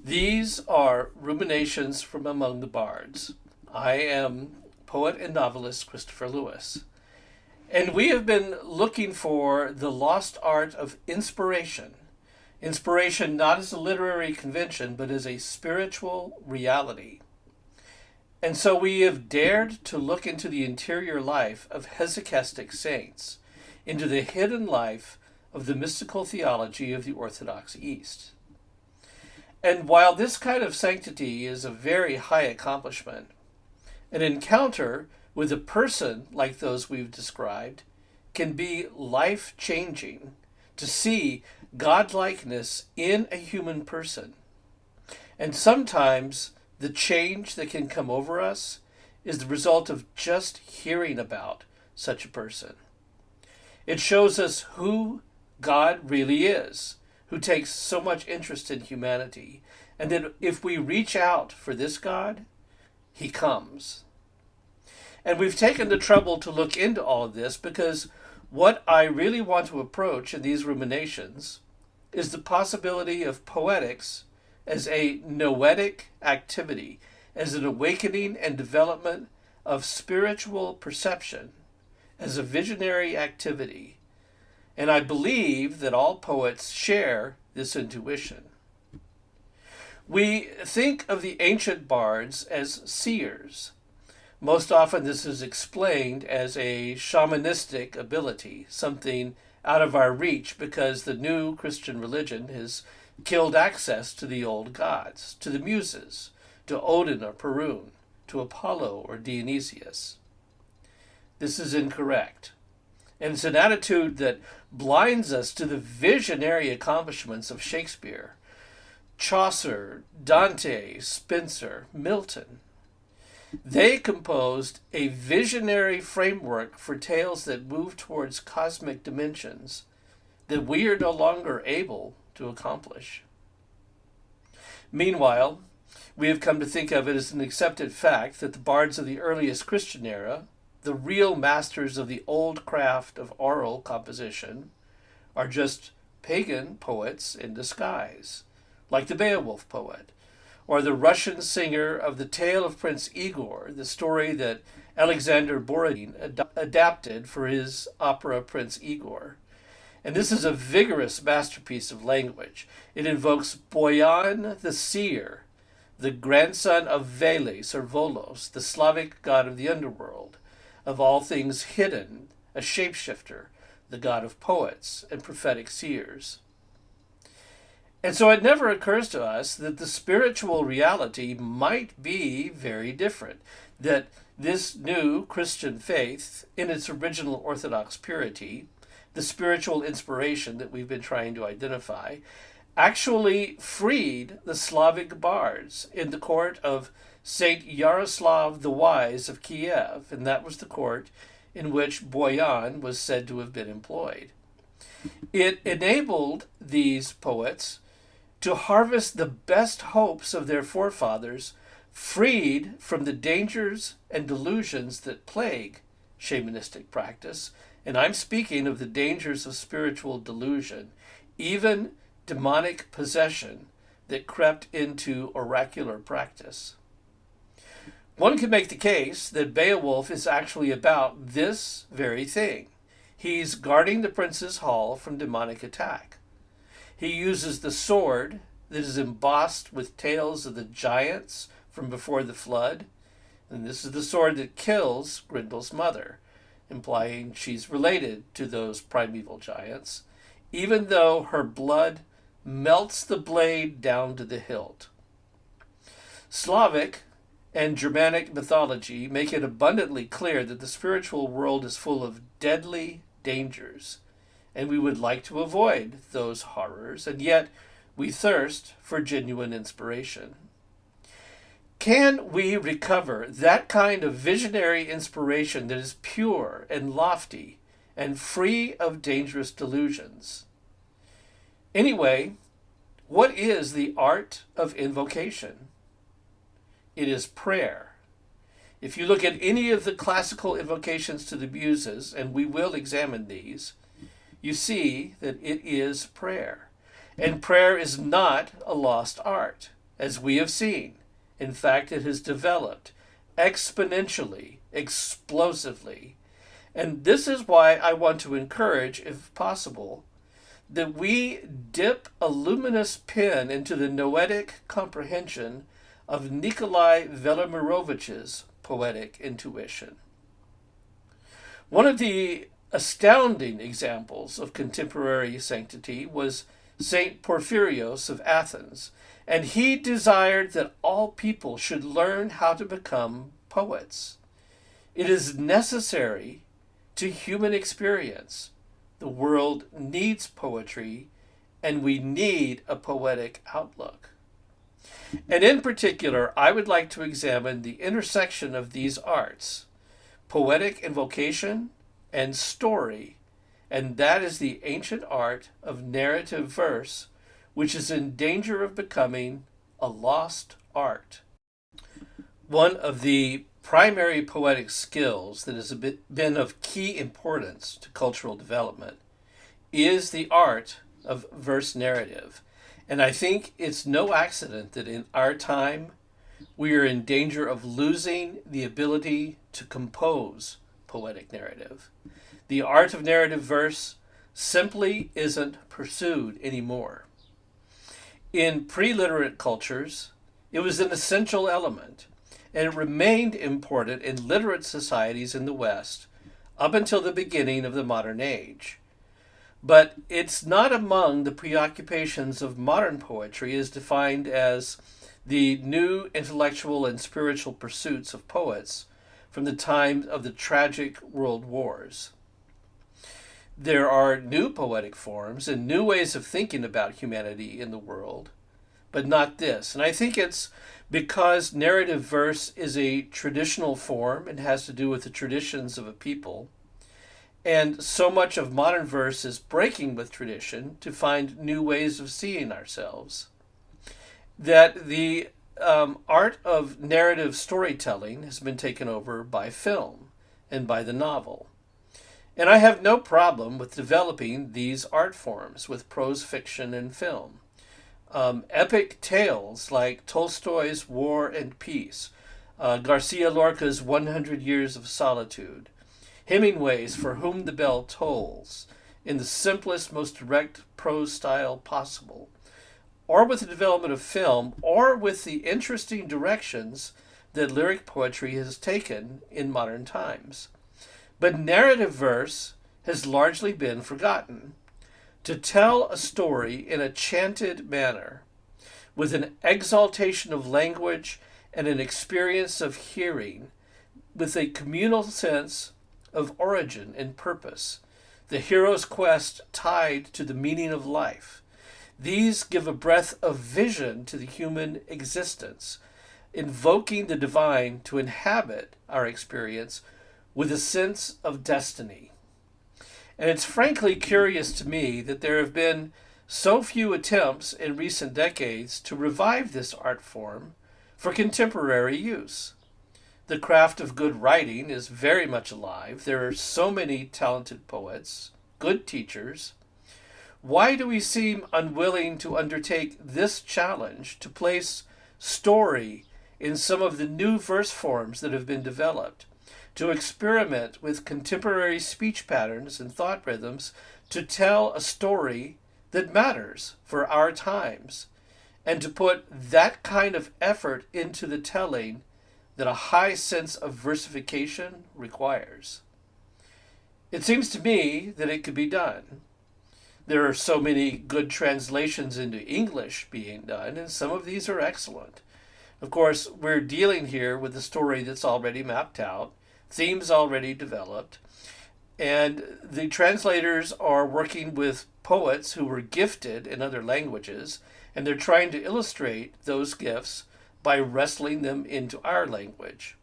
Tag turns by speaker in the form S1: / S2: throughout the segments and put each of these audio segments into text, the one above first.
S1: These are Ruminations from Among the Bards. I am poet and novelist Christopher Lewis, and we have been looking for the lost art of inspiration. Inspiration not as a literary convention, but as a spiritual reality. And so we have dared to look into the interior life of hesychastic saints, into the hidden life of the mystical theology of the Orthodox East. And while this kind of sanctity is a very high accomplishment, an encounter with a person like those we've described can be life changing to see godlikeness in a human person. And sometimes the change that can come over us is the result of just hearing about such a person. It shows us who God really is, who takes so much interest in humanity, and that if we reach out for this God, he comes. And we've taken the trouble to look into all of this because what I really want to approach in these ruminations is the possibility of poetics as a noetic activity, as an awakening and development of spiritual perception, as a visionary activity. And I believe that all poets share this intuition. We think of the ancient bards as seers. Most often this is explained as a shamanistic ability, something out of our reach because the new Christian religion has killed access to the old gods, to the muses, to Odin or Perun, to Apollo or Dionysius. This is incorrect. And it's an attitude that blinds us to the visionary accomplishments of Shakespeare, Chaucer, Dante, Spencer, Milton. They composed a visionary framework for tales that move towards cosmic dimensions that we are no longer able to accomplish. Meanwhile, we have come to think of it as an accepted fact that the bards of the earliest Christian era, the real masters of the old craft of oral composition, are just pagan poets in disguise, like the Beowulf poet, or the Russian singer of the Tale of Prince Igor, the story that Alexander Borodin adapted for his opera Prince Igor. And this is a vigorous masterpiece of language. It invokes Boyan the seer, the grandson of Veles or Volos, the Slavic god of the underworld, of all things hidden, a shapeshifter, the god of poets and prophetic seers. And so it never occurs to us that the spiritual reality might be very different, that this new Christian faith, in its original Orthodox purity, the spiritual inspiration that we've been trying to identify, actually freed the Slavic bards in the court of Saint Yaroslav the Wise of Kiev, and that was the court in which Boyan was said to have been employed. It enabled these poets to harvest the best hopes of their forefathers, freed from the dangers and delusions that plague shamanistic practice. And I'm speaking of the dangers of spiritual delusion, even demonic possession that crept into oracular practice. One can make the case that Beowulf is actually about this very thing. He's guarding the prince's hall from demonic attack. He uses the sword that is embossed with tales of the giants from before the flood, and this is the sword that kills Grendel's mother, implying she's related to those primeval giants, even though her blood melts the blade down to the hilt. Slavic and Germanic mythology make it abundantly clear that the spiritual world is full of deadly dangers, and we would like to avoid those horrors, and yet we thirst for genuine inspiration. Can we recover that kind of visionary inspiration that is pure and lofty and free of dangerous delusions? Anyway, what is the art of invocation? It is prayer. If you look at any of the classical invocations to the muses, and we will examine these, you see that it is prayer. And prayer is not a lost art. as we have seen. In fact, it has developed exponentially, explosively. And this is why I want to encourage, if possible, that we dip a luminous pen into the noetic comprehension of Nikolai Velimorovich's poetic intuition. One of the astounding examples of contemporary sanctity was Saint Porphyrios of Athens, and he desired that all people should learn how to become poets. It is necessary to human experience. The world needs poetry, and we need a poetic outlook. And in particular, I would like to examine the intersection of these arts, poetic invocation and story, and that is the ancient art of narrative verse, which is in danger of becoming a lost art. One of the primary poetic skills that has been of key importance to cultural development is the art of verse narrative. And I think it's no accident that in our time we are in danger of losing the ability to compose poetic narrative. The art of narrative verse simply isn't pursued anymore. In pre-literate cultures, it was an essential element, and it remained important in literate societies in the West up until the beginning of the modern age. But it's not among the preoccupations of modern poetry as defined as the new intellectual and spiritual pursuits of poets from the time of the tragic world wars. There are new poetic forms and new ways of thinking about humanity in the world, but not this. And I think it's because narrative verse is a traditional form and has to do with the traditions of a people. And so much of modern verse is breaking with tradition to find new ways of seeing ourselves, that the art of narrative storytelling has been taken over by film and by the novel. And I have no problem with developing these art forms with prose fiction and film. Epic tales like Tolstoy's War and Peace, Garcia Lorca's 100 Years of Solitude, Hemingway's For Whom the Bell Tolls, in the simplest, most direct prose style possible, or with the development of film, or with the interesting directions that lyric poetry has taken in modern times. But narrative verse has largely been forgotten. To tell a story in a chanted manner, with an exaltation of language and an experience of hearing, with a communal sense of origin and purpose, the hero's quest tied to the meaning of life. These give a breath of vision to the human existence, invoking the divine to inhabit our experience with a sense of destiny. And it's frankly curious to me that there have been so few attempts in recent decades to revive this art form for contemporary use. The craft of good writing is very much alive. There are so many talented poets, good teachers. Why do we seem unwilling to undertake this challenge to place story in some of the new verse forms that have been developed, to experiment with contemporary speech patterns and thought rhythms, to tell a story that matters for our times, and to put that kind of effort into the telling that a high sense of versification requires? It seems to me that it could be done. There are so many good translations into English being done, and some of these are excellent. Of course, we're dealing here with a story that's already mapped out, themes already developed, and the translators are working with poets who were gifted in other languages, and they're trying to illustrate those gifts by wrestling them into our language.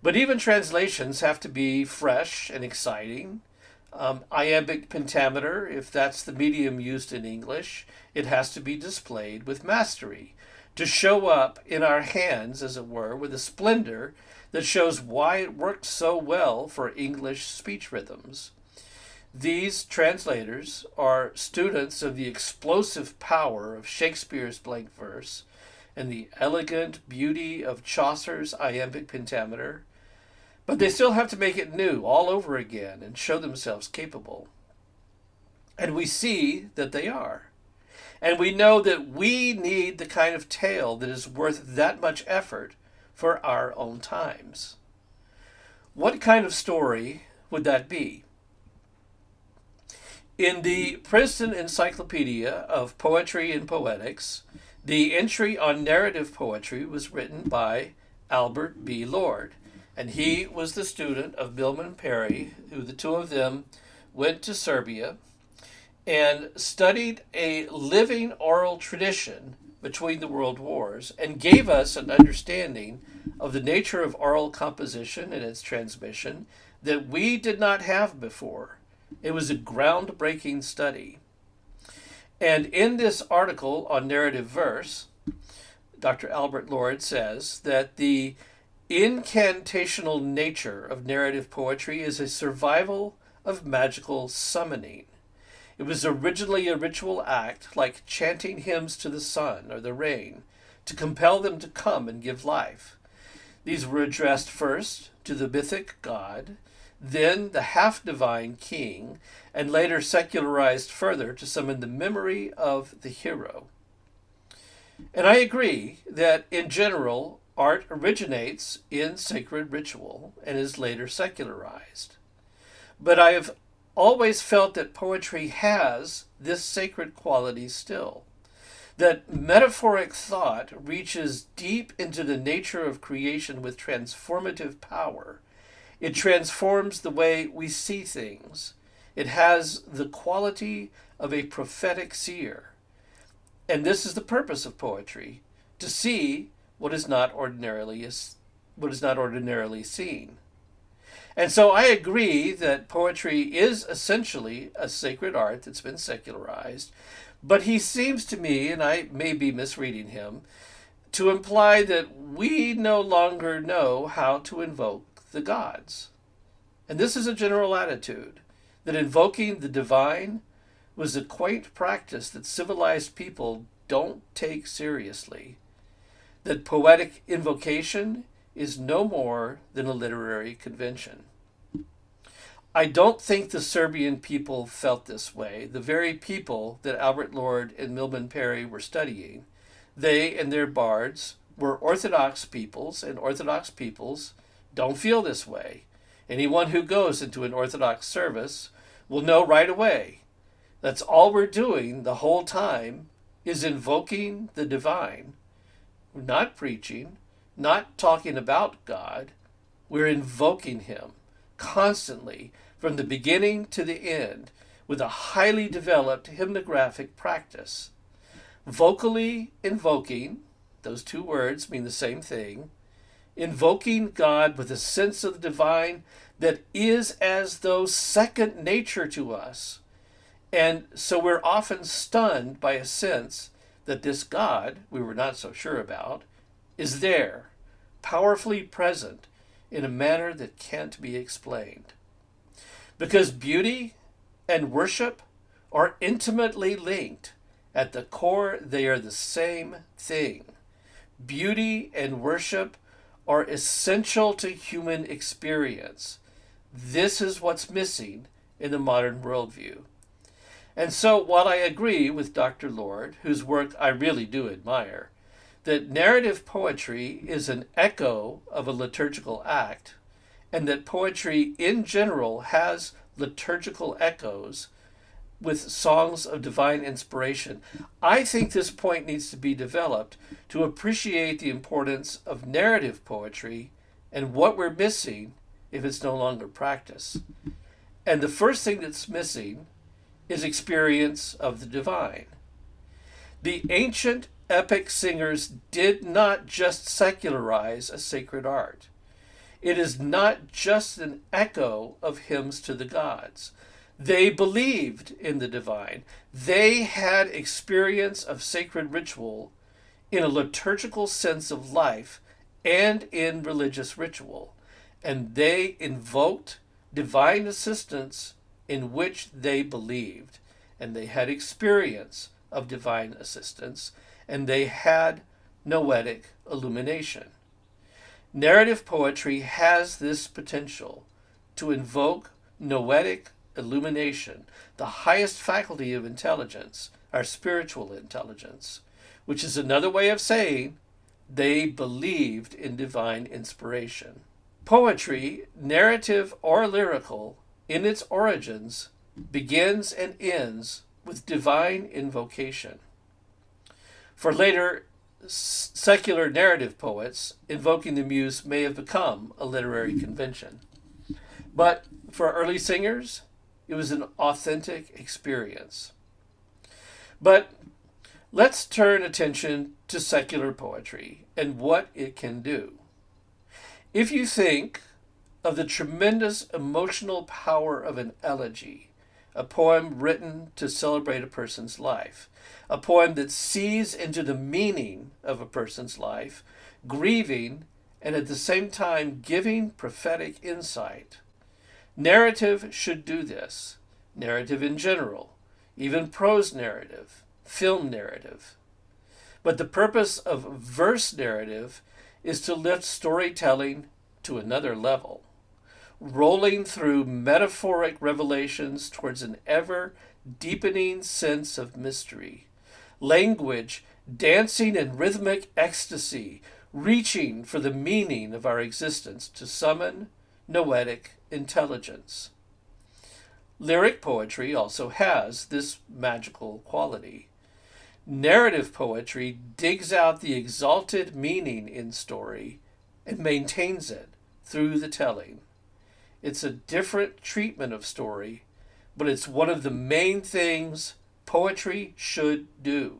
S1: But even translations have to be fresh and exciting. Iambic pentameter, if that's the medium used in English, it has to be displayed with mastery, to show up in our hands, as it were, with a splendor that shows why it worked so well for English speech rhythms. These translators are students of the explosive power of Shakespeare's blank verse, and the elegant beauty of Chaucer's iambic pentameter, but they still have to make it new all over again and show themselves capable. And we see that they are. And we know that we need the kind of tale that is worth that much effort for our own times. What kind of story would that be? In the Princeton Encyclopedia of Poetry and Poetics, the entry on narrative poetry was written by Albert B. Lord, and he was the student of Milman Parry, who the two of them went to Serbia and studied a living oral tradition between the world wars and gave us an understanding of the nature of oral composition and its transmission that we did not have before. It was a groundbreaking study. And in this article on narrative verse, Dr. Albert Lord says that the incantational nature of narrative poetry is a survival of magical summoning. It was originally a ritual act like chanting hymns to the sun or the rain to compel them to come and give life. These were addressed first to the mythic god, then the half-divine king, and later secularized further to summon the memory of the hero. And I agree that, in general, art originates in sacred ritual and is later secularized. But I have always felt that poetry has this sacred quality still, that metaphoric thought reaches deep into the nature of creation with transformative power. It transforms the way we see things. It has the quality of a prophetic seer. And this is the purpose of poetry, to see what is not ordinarily seen. And so I agree that poetry is essentially a sacred art that's been secularized, but he seems to me, and I may be misreading him, to imply that we no longer know how to invoke the gods. And this is a general attitude, that invoking the divine was a quaint practice that civilized people don't take seriously, that poetic invocation is no more than a literary convention. I don't think the Serbian people felt this way, the very people that Albert Lord and Milman Parry were studying. They and their bards were Orthodox peoples, and Orthodox peoples don't feel this way. Anyone who goes into an Orthodox service will know right away that's all we're doing the whole time is invoking the divine. We're not preaching, not talking about God. We're invoking him constantly from the beginning to the end with a highly developed hymnographic practice. Vocally invoking, those two words mean the same thing, invoking God with a sense of the divine that is as though second nature to us. And so we're often stunned by a sense that this God, we were not so sure about, is there, powerfully present in a manner that can't be explained. Because beauty and worship are intimately linked. At the core, they are the same thing. Beauty and worship are essential to human experience. This is what's missing in the modern worldview. And so, while I agree with Dr. Lord, whose work I really do admire, that narrative poetry is an echo of a liturgical act, and that poetry in general has liturgical echoes with songs of divine inspiration, I think this point needs to be developed to appreciate the importance of narrative poetry and what we're missing if it's no longer practiced. And the first thing that's missing is experience of the divine. The ancient epic singers did not just secularize a sacred art. It is not just an echo of hymns to the gods. They believed in the divine. They had experience of sacred ritual in a liturgical sense of life and in religious ritual. And they invoked divine assistance in which they believed. And they had experience of divine assistance. And they had noetic illumination. Narrative poetry has this potential to invoke noetic illumination, the highest faculty of intelligence, our spiritual intelligence, which is another way of saying they believed in divine inspiration. Poetry, narrative or lyrical, in its origins, begins and ends with divine invocation. For later secular narrative poets, invoking the muse may have become a literary convention. But for early singers, it was an authentic experience. But let's turn attention to secular poetry and what it can do. If you think of the tremendous emotional power of an elegy, a poem written to celebrate a person's life, a poem that sees into the meaning of a person's life, grieving and at the same time giving prophetic insight. Narrative should do this. Narrative in general, even prose narrative, film narrative. But the purpose of verse narrative is to lift storytelling to another level, rolling through metaphoric revelations towards an ever-deepening sense of mystery. Language dancing in rhythmic ecstasy, reaching for the meaning of our existence to summon noetic intelligence. Lyric poetry also has this magical quality. Narrative poetry digs out the exalted meaning in story and maintains it through the telling. It's a different treatment of story, but it's one of the main things poetry should do.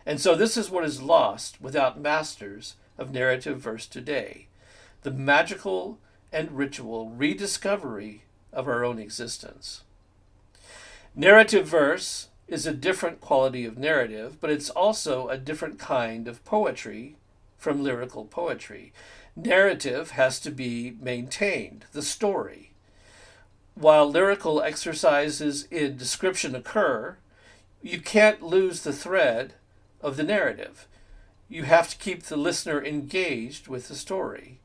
S1: And so this is what is lost without masters of narrative verse today, the magical and ritual rediscovery of our own existence. Narrative verse is a different quality of narrative, but it's also a different kind of poetry from lyrical poetry. Narrative has to be maintained, the story. While lyrical exercises in description occur, you can't lose the thread of the narrative. You have to keep the listener engaged with the story.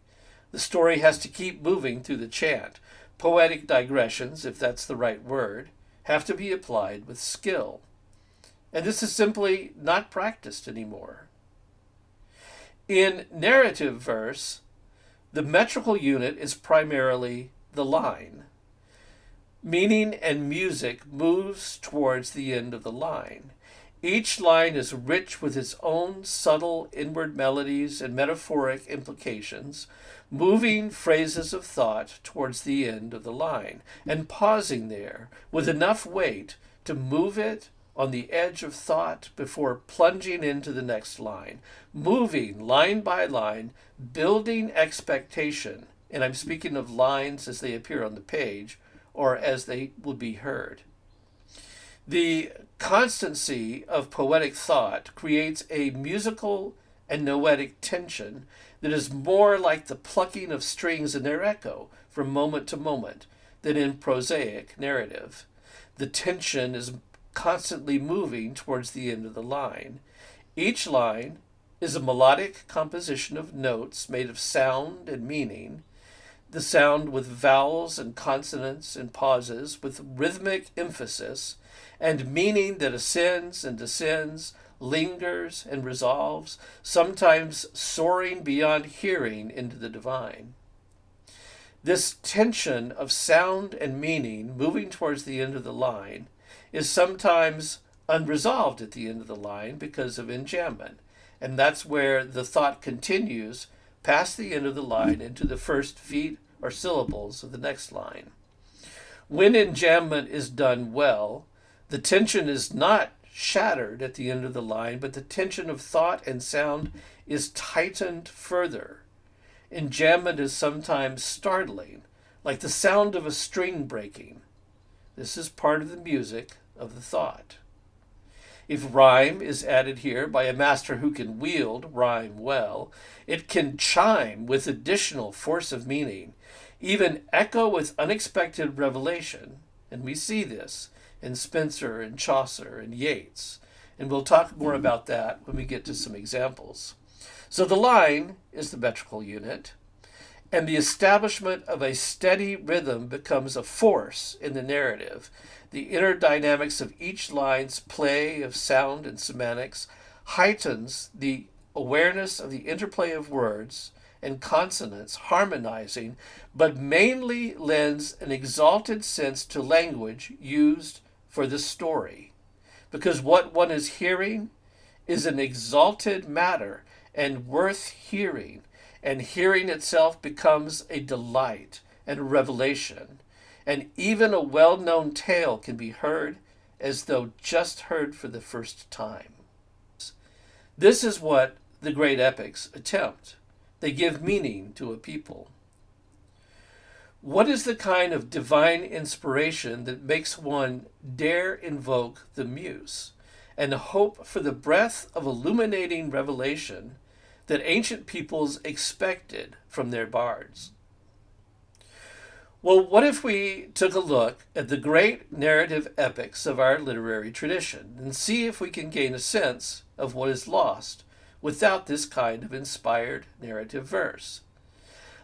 S1: The story has to keep moving through the chant. Poetic digressions, if that's the right word, have to be applied with skill. And this is simply not practiced anymore. In narrative verse, the metrical unit is primarily the line. Meaning and music moves towards the end of the line. Each line is rich with its own subtle inward melodies and metaphoric implications, moving phrases of thought towards the end of the line, and pausing there with enough weight to move it on the edge of thought before plunging into the next line, moving line by line, building expectation, and I'm speaking of lines as they appear on the page or as they would be heard. The constancy of poetic thought creates a musical and noetic tension that is more like the plucking of strings in their echo from moment to moment than in prosaic narrative. The tension is constantly moving towards the end of the line. Each line is a melodic composition of notes made of sound and meaning, the sound with vowels and consonants and pauses, with rhythmic emphasis, and meaning that ascends and descends, lingers and resolves, sometimes soaring beyond hearing into the divine. This tension of sound and meaning moving towards the end of the line is sometimes unresolved at the end of the line because of enjambment, and that's where the thought continues past the end of the line into the first feet or syllables of the next line. When enjambment is done well, the tension is not shattered at the end of the line, but the tension of thought and sound is tightened further. Enjambment is sometimes startling, like the sound of a string breaking. This is part of the music of the thought. If rhyme is added here by a master who can wield rhyme well, it can chime with additional force of meaning, even echo with unexpected revelation, and we see this in Spenser and Chaucer and Yeats, And we'll talk more about that when we get to some examples. So the line is the metrical unit, and the establishment of a steady rhythm becomes a force in the narrative. The inner dynamics of each line's play of sound and semantics heightens the awareness of the interplay of words and consonants harmonizing, but mainly lends an exalted sense to language used for the story. Because what one is hearing is an exalted matter and worth hearing, and hearing itself becomes a delight and a revelation. And even a well-known tale can be heard as though just heard for the first time. This is what the great epics attempt. They give meaning to a people. What is the kind of divine inspiration that makes one dare invoke the muse and hope for the breath of illuminating revelation that ancient peoples expected from their bards? Well, what if we took a look at the great narrative epics of our literary tradition and see if we can gain a sense of what is lost without this kind of inspired narrative verse?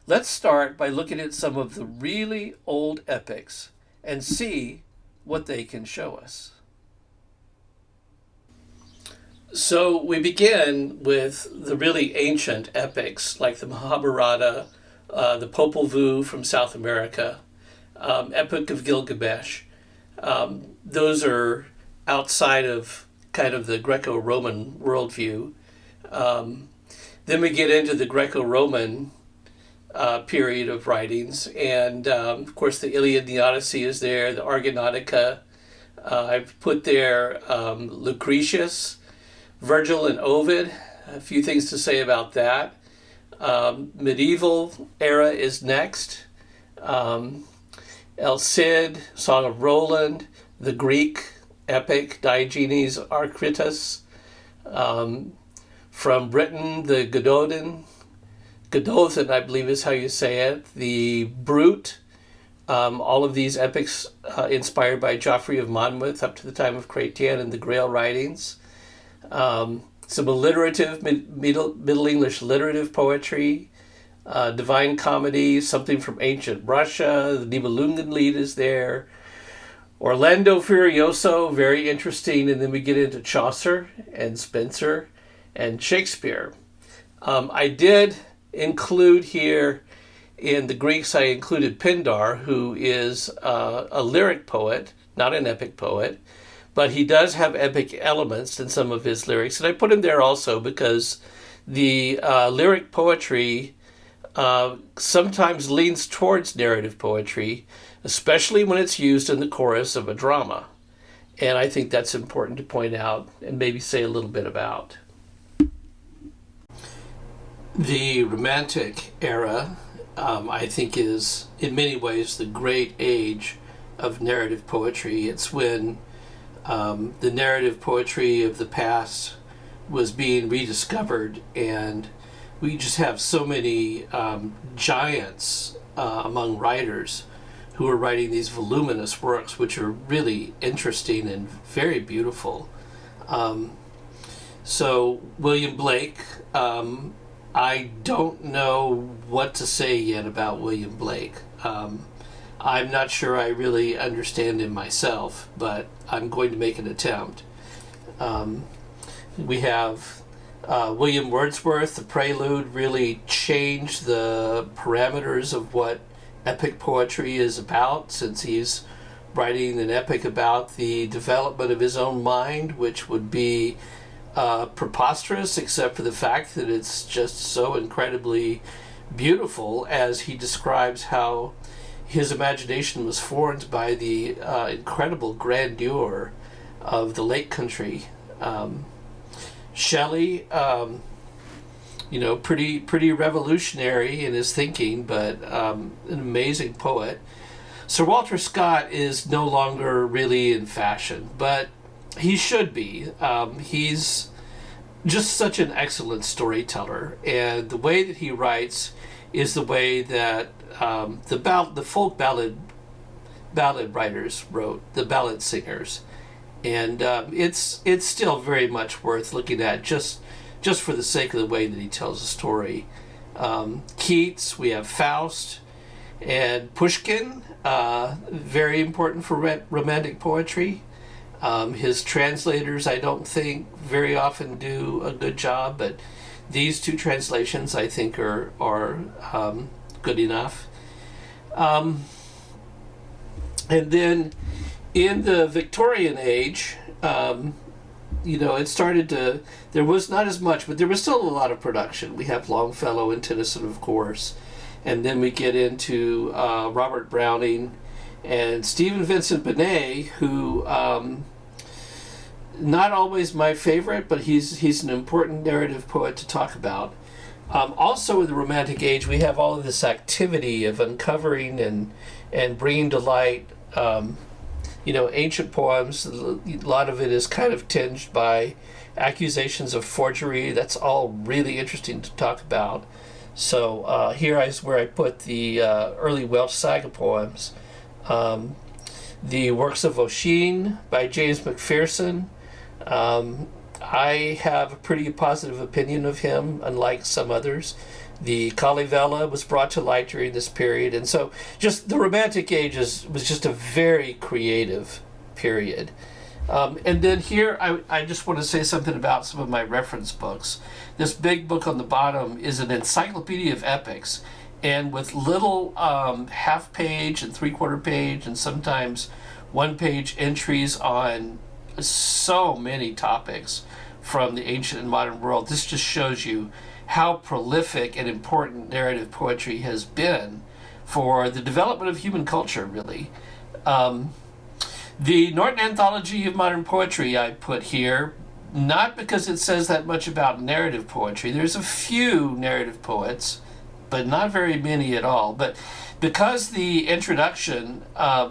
S1: Let's start by looking at some of the really old epics and see what they can show us. So we begin with the really ancient epics like the Mahabharata, the Popol Vuh from South America, Epic of Gilgamesh. Those are outside of kind of the Greco-Roman worldview. Then we get into the Greco-Roman period of writings, and of course the Iliad and the Odyssey is there, the Argonautica. I've put there Lucretius, Virgil, and Ovid. A few things to say about that. Medieval era is next. El Cid, Song of Roland, the Greek epic Diogenes Archytas. From Britain, the Godothan, I believe is how you say it, the Brute, all of these epics inspired by Geoffrey of Monmouth up to the time of Chrétien and the Grail writings. Some alliterative, Middle English alliterative poetry, Divine Comedy, something from ancient Russia, the Nibelungenlied is there, Orlando Furioso, very interesting, and then we get into Chaucer and Spenser and Shakespeare. I did include here in the Greeks, I included Pindar, who is a lyric poet, not an epic poet, but he does have epic elements in some of his lyrics. And I put him there also because the lyric poetry sometimes leans towards narrative poetry, especially when it's used in the chorus of a drama. And I think that's important to point out and maybe say a little bit about. The Romantic era, I think, is in many ways the great age of narrative poetry. It's when the narrative poetry of the past was being rediscovered, and we just have so many giants among writers who are writing these voluminous works, which are really interesting and very beautiful. So William Blake, I don't know what to say yet about William Blake. I'm not sure I really understand him myself, but I'm going to make an attempt. We have William Wordsworth. The Prelude really changed the parameters of what epic poetry is about, since he's writing an epic about the development of his own mind, which would be preposterous, except for the fact that it's just so incredibly beautiful as he describes how his imagination was formed by the incredible grandeur of the Lake Country. Shelley, pretty revolutionary in his thinking, but an amazing poet. Sir Walter Scott is no longer really in fashion, but he should be. He's just such an excellent storyteller, and the way that he writes is the way that the folk ballad writers wrote, the ballad singers. and it's still very much worth looking at just for the sake of the way that he tells a story. Keats, we have Faust, and Pushkin, very important for romantic poetry. His translators, I don't think very often do a good job, but these two translations I think are good enough. And then in the Victorian age, it started to, there was not as much, but there was still a lot of production. We have Longfellow and Tennyson, of course. And then we get into Robert Browning and Stephen Vincent Benet, who, not always my favorite, but he's an important narrative poet to talk about. Also in the Romantic Age, we have all of this activity of uncovering and bringing to light ancient poems. A lot of it is kind of tinged by accusations of forgery. That's all really interesting to talk about. So here is where I put the early Welsh saga poems. The works of Ossian by James Macpherson. I have a pretty positive opinion of him, unlike some others. The Kalevala was brought to light during this period, and so just the Romantic Age was just a very creative period. And then here, I just want to say something about some of my reference books. This big book on the bottom is an encyclopedia of epics, and with little half-page and three-quarter page and sometimes one-page entries on so many topics from the ancient and modern world. This just shows you how prolific and important narrative poetry has been for the development of human culture, really. The Norton Anthology of Modern Poetry I put here, not because it says that much about narrative poetry. There's a few narrative poets, but not very many at all. But because the introduction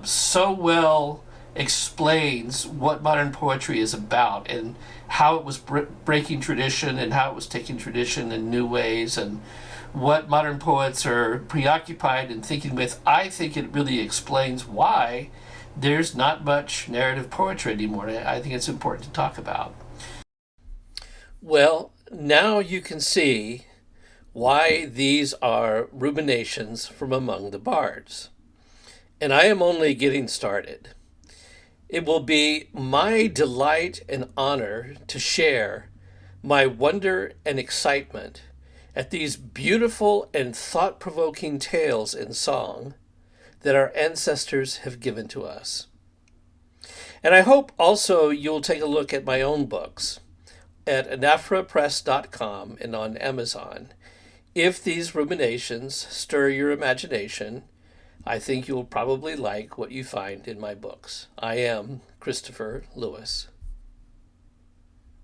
S1: so well explains what modern poetry is about and how it was breaking tradition and how it was taking tradition in new ways and what modern poets are preoccupied and thinking with, I think it really explains why there's not much narrative poetry anymore. I think it's important to talk about. Well, now you can see why these are ruminations from among the bards. And I am only getting started. It will be my delight and honor to share my wonder and excitement at these beautiful and thought-provoking tales in song that our ancestors have given to us. And I hope also you'll take a look at my own books at anaphrapress.com and on Amazon. If these ruminations stir your imagination, I think you'll probably like what you find in my books. I am Christopher Lewis.